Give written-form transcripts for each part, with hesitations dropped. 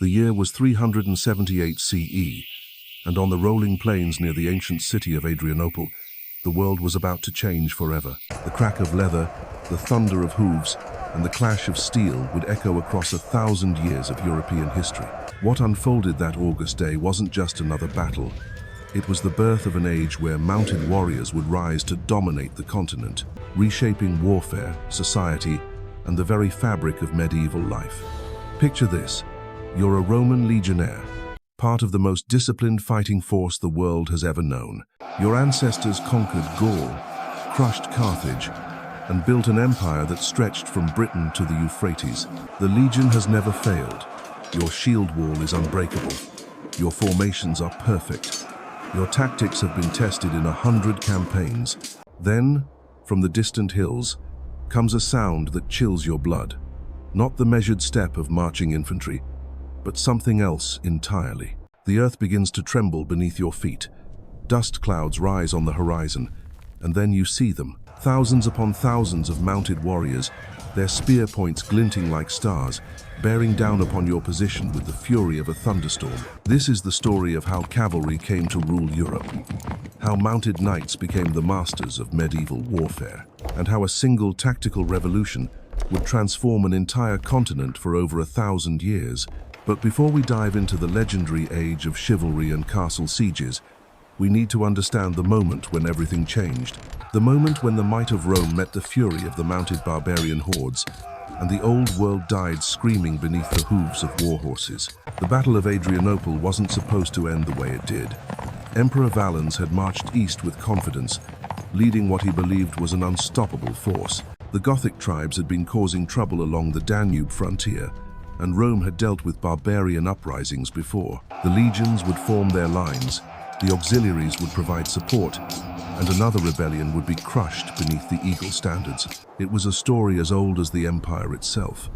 The year was 378 CE, and on the rolling plains near the ancient city of Adrianople, the world was about to change forever. The crack of leather, the thunder of hooves, and the clash of steel would echo across 1,000 years of European history. What unfolded that August day wasn't just another battle. It was the birth of an age where mounted warriors would rise to dominate the continent, reshaping warfare, society, and the very fabric of medieval life. Picture this. You're a Roman legionnaire, part of the most disciplined fighting force the world has ever known. Your ancestors conquered Gaul, crushed Carthage, and built an empire that stretched from Britain to the Euphrates. The legion has never failed. Your shield wall is unbreakable. Your formations are perfect. Your tactics have been tested in 100 campaigns. Then, from the distant hills, comes a sound that chills your blood. Not the measured step of marching infantry, but something else entirely. The earth begins to tremble beneath your feet. Dust clouds rise on the horizon, and then you see them. Thousands upon thousands of mounted warriors, their spear points glinting like stars, bearing down upon your position with the fury of a thunderstorm. This is the story of how cavalry came to rule Europe, how mounted knights became the masters of medieval warfare, and how a single tactical revolution would transform an entire continent for over 1,000 years. But before we dive into the legendary age of chivalry and castle sieges, we need to understand the moment when everything changed. The moment when the might of Rome met the fury of the mounted barbarian hordes, and the old world died screaming beneath the hooves of war horses. The Battle of Adrianople wasn't supposed to end the way it did. Emperor Valens had marched east with confidence, leading what he believed was an unstoppable force. The Gothic tribes had been causing trouble along the Danube frontier, and Rome had dealt with barbarian uprisings before. The legions would form their lines, the auxiliaries would provide support, and another rebellion would be crushed beneath the eagle standards. It was a story as old as the empire itself.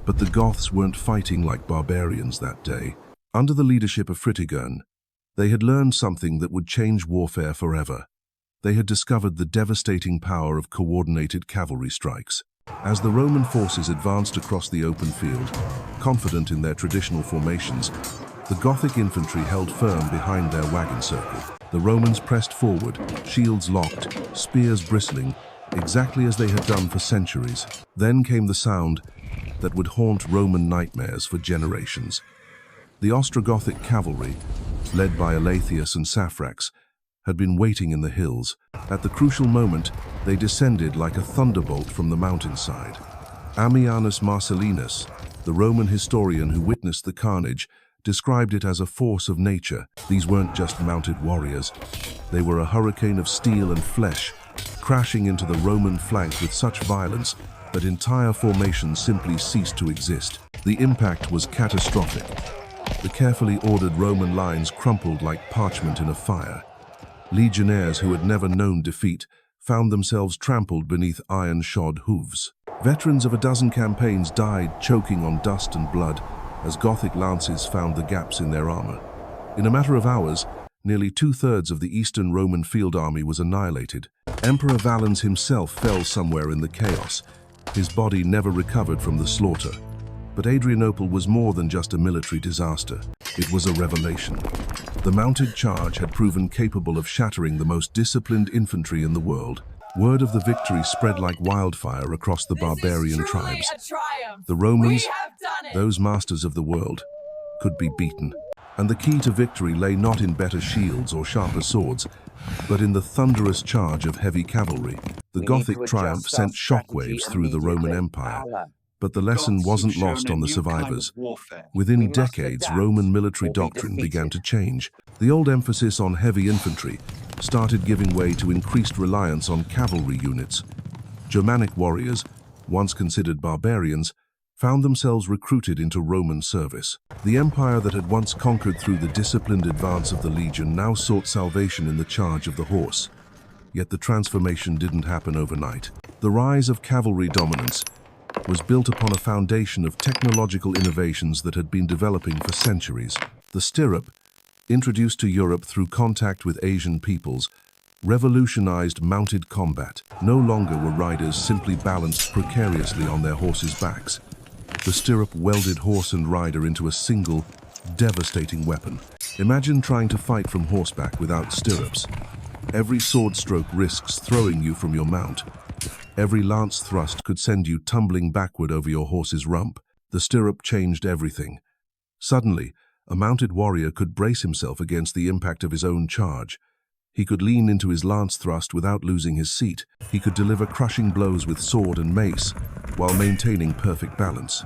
But the Goths weren't fighting like barbarians that day. Under the leadership of Fritigern, they had learned something that would change warfare forever. They had discovered the devastating power of coordinated cavalry strikes. As the Roman forces advanced across the open field, confident in their traditional formations, the Gothic infantry held firm behind their wagon circle. The Romans pressed forward, shields locked, spears bristling, exactly as they had done for centuries. Then came the sound that would haunt Roman nightmares for generations. The Ostrogothic cavalry, led by Elatheus and Saphrax, had been waiting in the hills. At the crucial moment, they descended like a thunderbolt from the mountainside. Ammianus Marcellinus, the Roman historian who witnessed the carnage, described it as a force of nature. These weren't just mounted warriors. They were a hurricane of steel and flesh, crashing into the Roman flank with such violence that entire formations simply ceased to exist. The impact was catastrophic. The carefully ordered Roman lines crumpled like parchment in a fire. Legionnaires who had never known defeat found themselves trampled beneath iron-shod hooves. Veterans of a dozen campaigns died choking on dust and blood as Gothic lances found the gaps in their armor. In a matter of hours, nearly two-thirds of the Eastern Roman field army was annihilated. Emperor Valens himself fell somewhere in the chaos. His body never recovered from the slaughter. But Adrianople was more than just a military disaster. It was a revelation. The mounted charge had proven capable of shattering the most disciplined infantry in the world. Word of the victory spread like wildfire across the barbarian tribes. The Romans, those masters of the world, could be beaten. And the key to victory lay not in better shields or sharper swords, but in the thunderous charge of heavy cavalry. The Gothic triumph sent shockwaves through the Roman Empire. But the lesson wasn't lost on the survivors. Within decades, Roman military doctrine began to change. The old emphasis on heavy infantry started giving way to increased reliance on cavalry units. Germanic warriors, once considered barbarians, found themselves recruited into Roman service. The empire that had once conquered through the disciplined advance of the legion now sought salvation in the charge of the horse. Yet the transformation didn't happen overnight. The rise of cavalry dominance was built upon a foundation of technological innovations that had been developing for centuries. The stirrup, introduced to Europe through contact with Asian peoples, revolutionized mounted combat. No longer were riders simply balanced precariously on their horses' backs. the stirrup welded horse and rider into a single, devastating weapon. Imagine trying to fight from horseback without stirrups. Every sword stroke risks throwing you from your mount. Every lance thrust could send you tumbling backward over your horse's rump. The stirrup changed everything. Suddenly, a mounted warrior could brace himself against the impact of his own charge. He could lean into his lance thrust without losing his seat. He could deliver crushing blows with sword and mace, while maintaining perfect balance.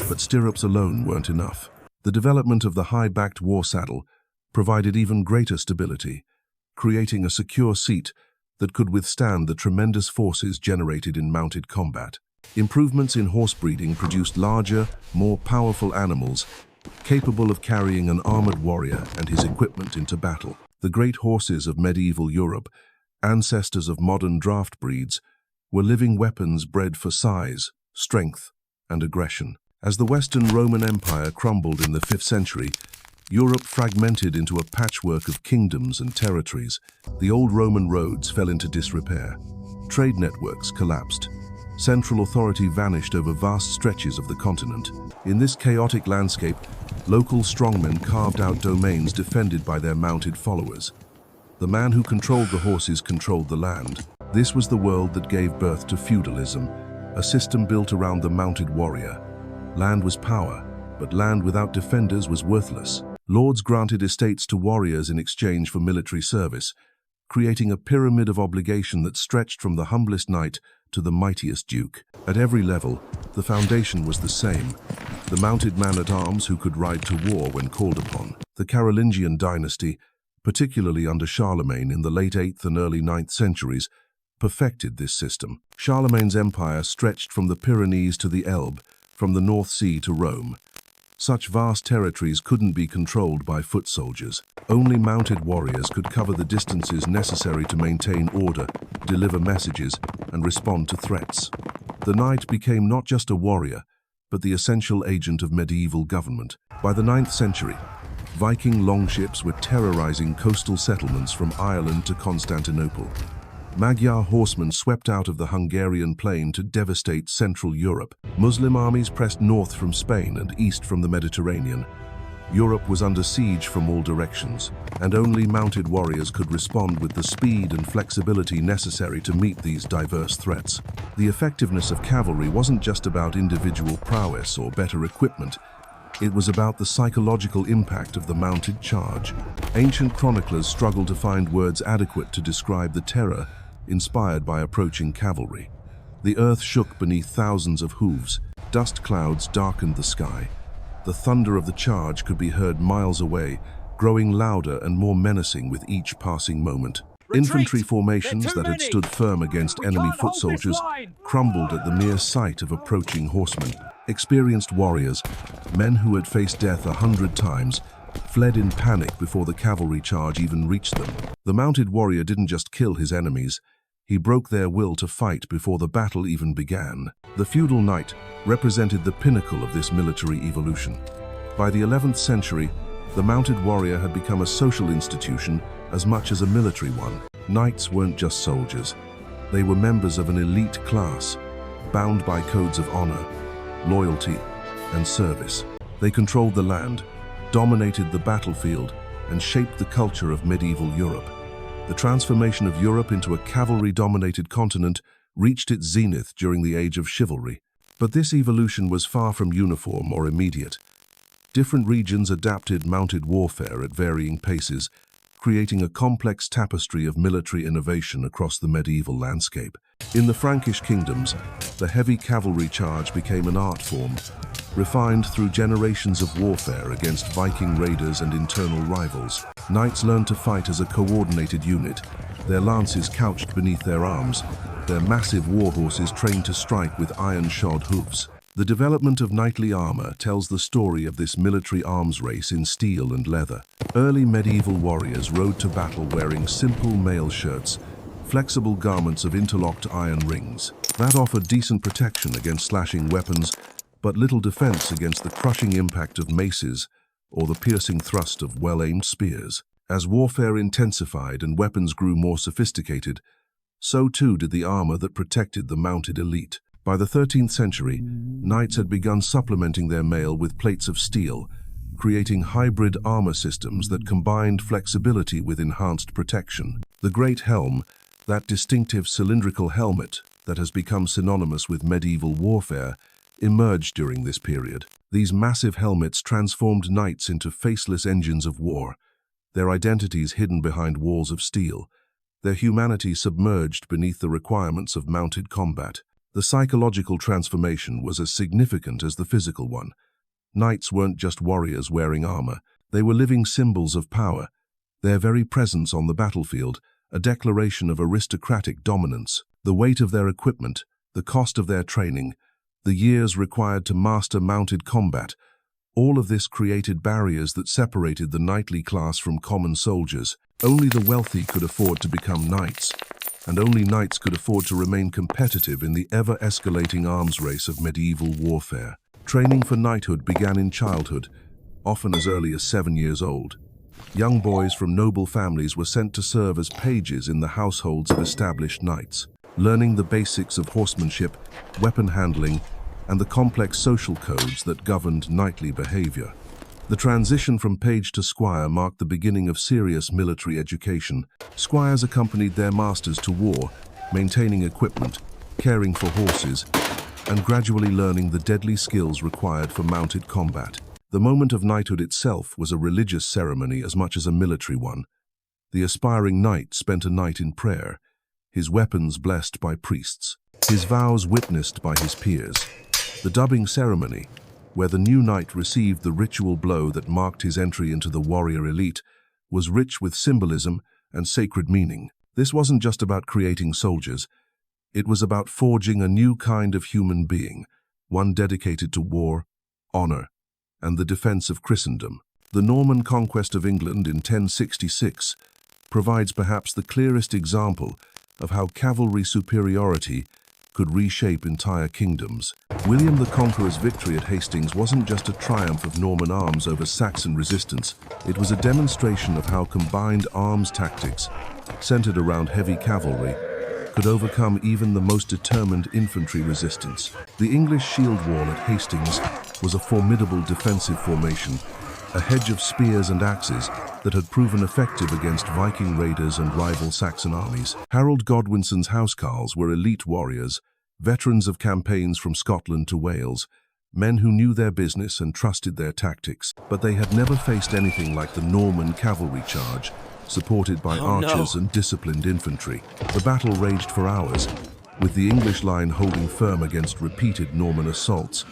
But stirrups alone weren't enough. The development of the high-backed war saddle provided even greater stability, creating a secure seat that could withstand the tremendous forces generated in mounted combat. Improvements in horse breeding produced larger, more powerful animals, capable of carrying an armored warrior and his equipment into battle. The great horses of medieval Europe, ancestors of modern draft breeds, were living weapons bred for size, strength, and aggression. As the Western Roman Empire crumbled in the 5th century, Europe fragmented into a patchwork of kingdoms and territories. The old Roman roads fell into disrepair. Trade networks collapsed. Central authority vanished over vast stretches of the continent. In this chaotic landscape, local strongmen carved out domains defended by their mounted followers. The man who controlled the horses controlled the land. This was the world that gave birth to feudalism, a system built around the mounted warrior. Land was power, but land without defenders was worthless. Lords granted estates to warriors in exchange for military service, creating a pyramid of obligation that stretched from the humblest knight to the mightiest duke. At every level, the foundation was the same: the mounted man-at-arms who could ride to war when called upon. The Carolingian dynasty, particularly under Charlemagne in the late 8th and early 9th centuries, perfected this system. Charlemagne's empire stretched from the Pyrenees to the Elbe, from the North Sea to Rome. Such vast territories couldn't be controlled by foot soldiers. Only mounted warriors could cover the distances necessary to maintain order, deliver messages, and respond to threats. The knight became not just a warrior, but the essential agent of medieval government. By the 9th century, Viking longships were terrorizing coastal settlements from Ireland to Constantinople. Magyar horsemen swept out of the Hungarian plain to devastate Central Europe. Muslim armies pressed north from Spain and east from the Mediterranean. Europe was under siege from all directions, and only mounted warriors could respond with the speed and flexibility necessary to meet these diverse threats. The effectiveness of cavalry wasn't just about individual prowess or better equipment. It was about the psychological impact of the mounted charge. Ancient chroniclers struggled to find words adequate to describe the terror inspired by approaching cavalry. The earth shook beneath thousands of hooves. Dust clouds darkened the sky. The thunder of the charge could be heard miles away, growing louder and more menacing with each passing moment. Infantry formations that had stood firm against enemy foot soldiers crumbled at the mere sight of approaching horsemen. Experienced warriors, men who had faced death 100 times, fled in panic before the cavalry charge even reached them. The mounted warrior didn't just kill his enemies, he broke their will to fight before the battle even began. The feudal knight represented the pinnacle of this military evolution. By the 11th century, the mounted warrior had become a social institution as much as a military one. Knights weren't just soldiers. They were members of an elite class, bound by codes of honor, loyalty, and service. They controlled the land, dominated the battlefield, and shaped the culture of medieval Europe. The transformation of Europe into a cavalry-dominated continent reached its zenith during the age of chivalry. But this evolution was far from uniform or immediate. Different regions adapted mounted warfare at varying paces, creating a complex tapestry of military innovation across the medieval landscape. In the Frankish kingdoms, the heavy cavalry charge became an art form, refined through generations of warfare against Viking raiders and internal rivals. Knights learned to fight as a coordinated unit, their lances couched beneath their arms, their massive war horses trained to strike with iron-shod hooves. The development of knightly armor tells the story of this military arms race in steel and leather. Early medieval warriors rode to battle wearing simple mail shirts, flexible garments of interlocked iron rings. That offered decent protection against slashing weapons, but little defense against the crushing impact of maces or the piercing thrust of well-aimed spears. As warfare intensified and weapons grew more sophisticated, so too did the armor that protected the mounted elite. By the 13th century, knights had begun supplementing their mail with plates of steel, creating hybrid armor systems that combined flexibility with enhanced protection. The Great Helm, that distinctive cylindrical helmet that has become synonymous with medieval warfare, emerged during this period. These massive helmets transformed knights into faceless engines of war, their identities hidden behind walls of steel, their humanity submerged beneath the requirements of mounted combat. The psychological transformation was as significant as the physical one. Knights weren't just warriors wearing armor, they were living symbols of power, their very presence on the battlefield, a declaration of aristocratic dominance. The weight of their equipment, the cost of their training, the years required to master mounted combat, all of this created barriers that separated the knightly class from common soldiers. Only the wealthy could afford to become knights, and only knights could afford to remain competitive in the ever-escalating arms race of medieval warfare. Training for knighthood began in childhood, often as early as 7 years old. Young boys from noble families were sent to serve as pages in the households of established knights, learning the basics of horsemanship, weapon handling, and the complex social codes that governed knightly behavior. The transition from page to squire marked the beginning of serious military education. Squires accompanied their masters to war, maintaining equipment, caring for horses, and gradually learning the deadly skills required for mounted combat. The moment of knighthood itself was a religious ceremony as much as a military one. The aspiring knight spent a night in prayer, his weapons blessed by priests, his vows witnessed by his peers. The dubbing ceremony, where the new knight received the ritual blow that marked his entry into the warrior elite, was rich with symbolism and sacred meaning. This wasn't just about creating soldiers, it was about forging a new kind of human being, one dedicated to war, honor, and the defense of Christendom. The Norman conquest of England in 1066 provides perhaps the clearest example of how cavalry superiority could reshape entire kingdoms. William the Conqueror's victory at Hastings wasn't just a triumph of Norman arms over Saxon resistance, it was a demonstration of how combined arms tactics, centered around heavy cavalry, could overcome even the most determined infantry resistance. The English shield wall at Hastings was a formidable defensive formation, a hedge of spears and axes that had proven effective against Viking raiders and rival Saxon armies. Harold Godwinson's housecarls were elite warriors, veterans of campaigns from Scotland to Wales, men who knew their business and trusted their tactics. But they had never faced anything like the Norman cavalry charge, supported by archers and disciplined infantry. The battle raged for hours, with the English line holding firm against repeated Norman assaults.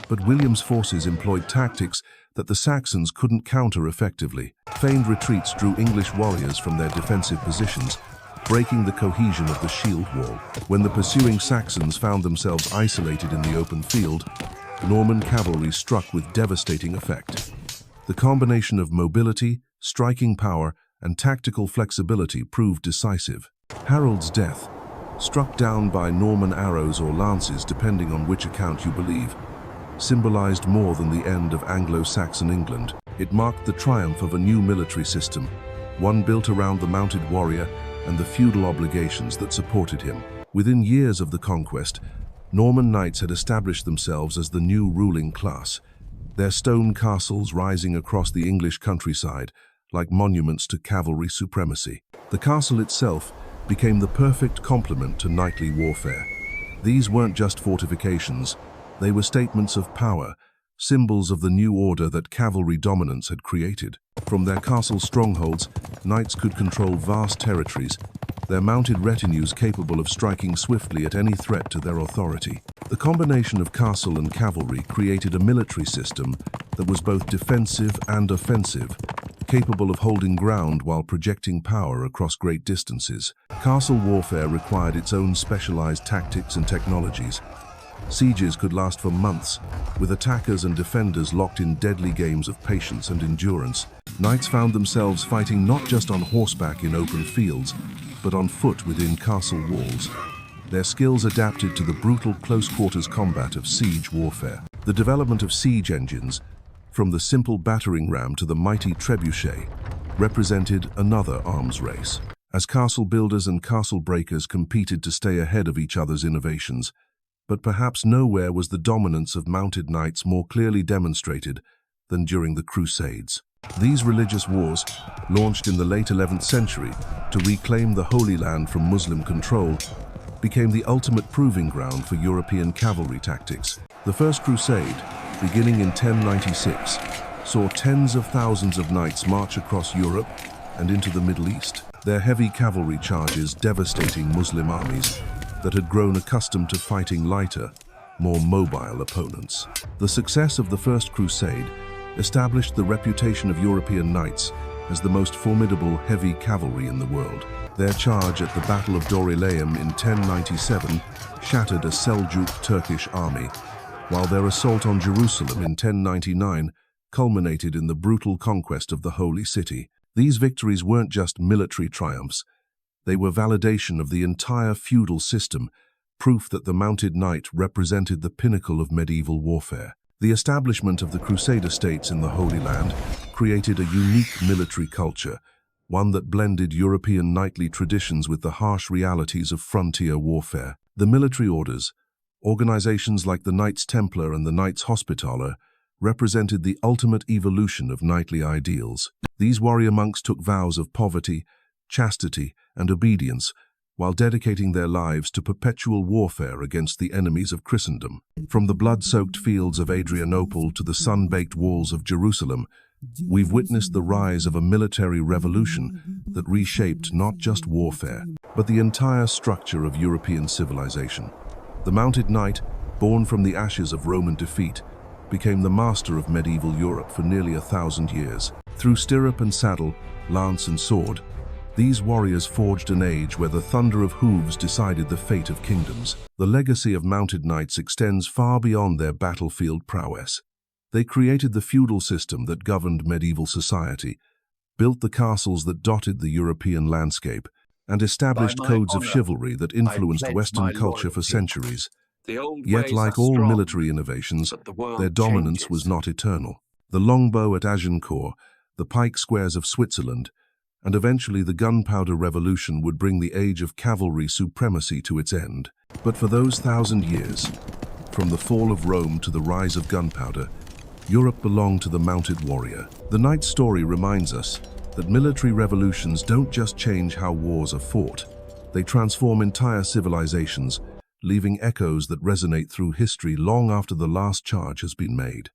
But William's forces employed tactics that the Saxons couldn't counter effectively. Feigned retreats drew English warriors from their defensive positions, breaking the cohesion of the shield wall. When the pursuing Saxons found themselves isolated in the open field, Norman cavalry struck with devastating effect. The combination of mobility, striking power, and tactical flexibility proved decisive. Harold's death, struck down by Norman arrows or lances depending on which account you believe, symbolized more than the end of Anglo-Saxon England. It marked the triumph of a new military system, one built around the mounted warrior and the feudal obligations that supported him. Within years of the conquest, Norman knights had established themselves as the new ruling class, their stone castles rising across the English countryside like monuments to cavalry supremacy. The castle itself became the perfect complement to knightly warfare. These weren't just fortifications, they were statements of power, symbols of the new order that cavalry dominance had created. From their castle strongholds, knights could control vast territories, their mounted retinues capable of striking swiftly at any threat to their authority. The combination of castle and cavalry created a military system that was both defensive and offensive, capable of holding ground while projecting power across great distances. Castle warfare required its own specialized tactics and technologies. Sieges could last for months, with attackers and defenders locked in deadly games of patience and endurance. Knights found themselves fighting not just on horseback in open fields, but on foot within castle walls. Their skills adapted to the brutal close-quarters combat of siege warfare. The development of siege engines, from the simple battering ram to the mighty trebuchet, represented another arms race. As castle builders and castle breakers competed to stay ahead of each other's innovations, But perhaps nowhere was the dominance of mounted knights more clearly demonstrated than during the Crusades. These religious wars, launched in the late 11th century to reclaim the Holy Land from Muslim control, became the ultimate proving ground for European cavalry tactics. The First Crusade, beginning in 1096, saw tens of thousands of knights march across Europe and into the Middle East, their heavy cavalry charges devastating Muslim armies that had grown accustomed to fighting lighter, more mobile opponents. The success of the First Crusade established the reputation of European knights as the most formidable heavy cavalry in the world. Their charge at the Battle of Dorylaeum in 1097 shattered a Seljuk Turkish army, while their assault on Jerusalem in 1099 culminated in the brutal conquest of the Holy City. These victories weren't just military triumphs, they were validation of the entire feudal system, proof that the mounted knight represented the pinnacle of medieval warfare. The establishment of the Crusader states in the Holy Land created a unique military culture, one that blended European knightly traditions with the harsh realities of frontier warfare. The military orders, organizations like the Knights Templar and the Knights Hospitaller, represented the ultimate evolution of knightly ideals. These warrior monks took vows of poverty, chastity, and obedience, while dedicating their lives to perpetual warfare against the enemies of Christendom. From the blood-soaked fields of Adrianople to the sun-baked walls of Jerusalem, we've witnessed the rise of a military revolution that reshaped not just warfare, but the entire structure of European civilization. The mounted knight, born from the ashes of Roman defeat, became the master of medieval Europe for nearly 1,000 years. Through stirrup and saddle, lance and sword, these warriors forged an age where the thunder of hooves decided the fate of kingdoms. The legacy of mounted knights extends far beyond their battlefield prowess. They created the feudal system that governed medieval society, built the castles that dotted the European landscape, and established codes of chivalry that influenced Western culture for centuries. Yet, like all military innovations, their dominance was not eternal. The longbow at Agincourt, the pike squares of Switzerland, and eventually the gunpowder revolution would bring the age of cavalry supremacy to its end. But for those 1,000 years, from the fall of Rome to the rise of gunpowder, Europe belonged to the mounted warrior. The knight's story reminds us that military revolutions don't just change how wars are fought, they transform entire civilizations, leaving echoes that resonate through history long after the last charge has been made.